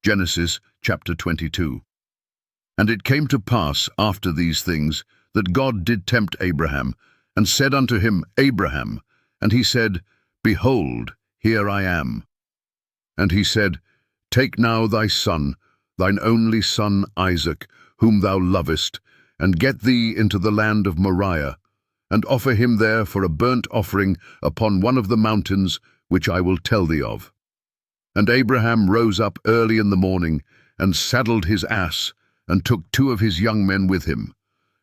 Genesis chapter 22. And it came to pass after these things that God did tempt Abraham, and said unto him, Abraham. And he said, Behold, here I am. And he said, Take now thy son, thine only son Isaac, whom thou lovest, and get thee into the land of Moriah, and offer him there for a burnt offering upon one of the mountains which I will tell thee of. And Abraham rose up early in the morning, and saddled his ass, and took 2 of his young men with him,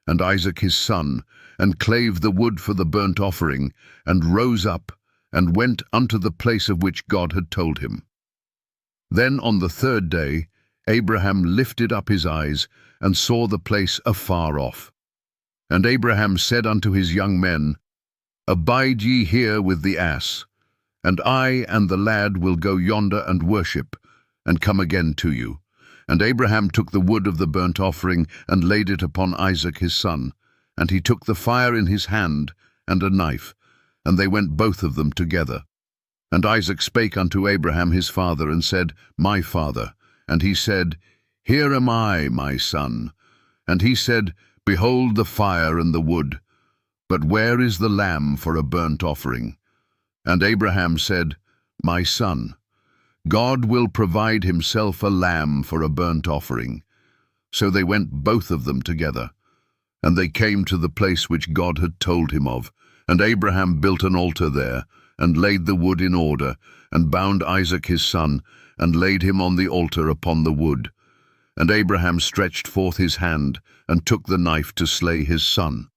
and Isaac his son, and clave the wood for the burnt offering, and rose up, and went unto the place of which God had told him. Then on the 3rd day Abraham lifted up his eyes, and saw the place afar off. And Abraham said unto his young men, Abide ye here with the ass, and I and the lad will go yonder and worship, and come again to you. And Abraham took the wood of the burnt offering, and laid it upon Isaac his son. And he took the fire in his hand, and a knife, and they went both of them together. And Isaac spake unto Abraham his father, and said, My father. And he said, Here am I, my son. And he said, Behold the fire and the wood, but where is the lamb for a burnt offering? And Abraham said, My son, God will provide himself a lamb for a burnt offering. So they went both of them together. And they came to the place which God had told him of. And Abraham built an altar there, and laid the wood in order, and bound Isaac his son, and laid him on the altar upon the wood. And Abraham stretched forth his hand, and took the knife to slay his son.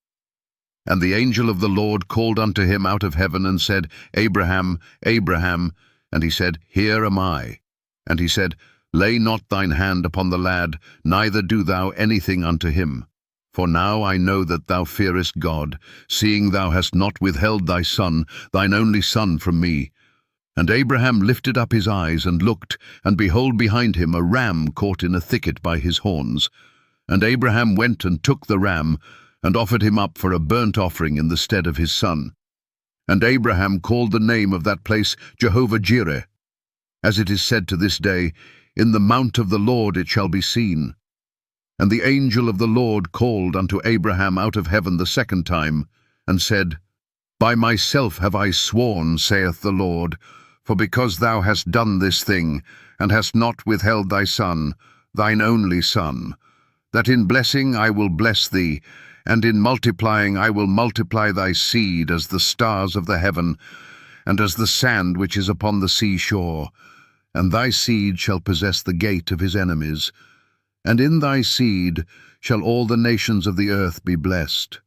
And the angel of the Lord called unto him out of heaven, and said, Abraham, Abraham. And he said, Here am I. And he said, Lay not thine hand upon the lad, neither do thou anything unto him. For now I know that thou fearest God, seeing thou hast not withheld thy son, thine only son, from me. And Abraham lifted up his eyes, and looked, and behold behind him a ram caught in a thicket by his horns. And Abraham went and took the ram, and offered him up for a burnt offering in the stead of his son. And Abraham called the name of that place Jehovah-Jireh. As it is said to this day, In the mount of the Lord it shall be seen. And the angel of the Lord called unto Abraham out of heaven the 2nd time, and said, By myself have I sworn, saith the Lord, for because thou hast done this thing, and hast not withheld thy son, thine only son, that in blessing I will bless thee, and in multiplying I will multiply thy seed as the stars of the heaven, and as the sand which is upon the seashore. And thy seed shall possess the gate of his enemies. And in thy seed shall all the nations of the earth be blessed,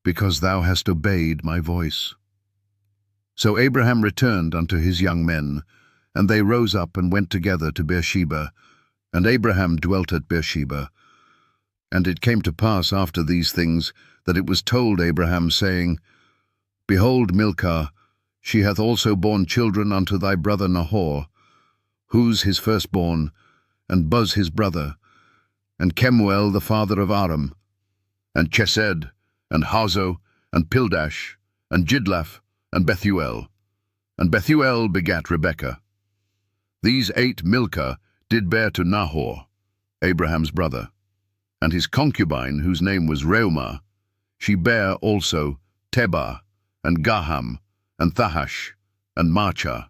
because thou hast obeyed my voice. So Abraham returned unto his young men, and they rose up and went together to Beersheba. And Abraham dwelt at Beersheba. And it came to pass after these things, that it was told Abraham, saying, Behold Milcah, she hath also borne children unto thy brother Nahor, Huz his firstborn, and Buz his brother, and Kemuel the father of Aram, and Chesed, and Hazo, and Pildash, and Jidlaph, and Bethuel. And Bethuel begat Rebekah. These 8 Milcah did bear to Nahor, Abraham's brother. And his concubine, whose name was Reumah, she bare also Tebah, and Gaham, and Thahash, and Maachah.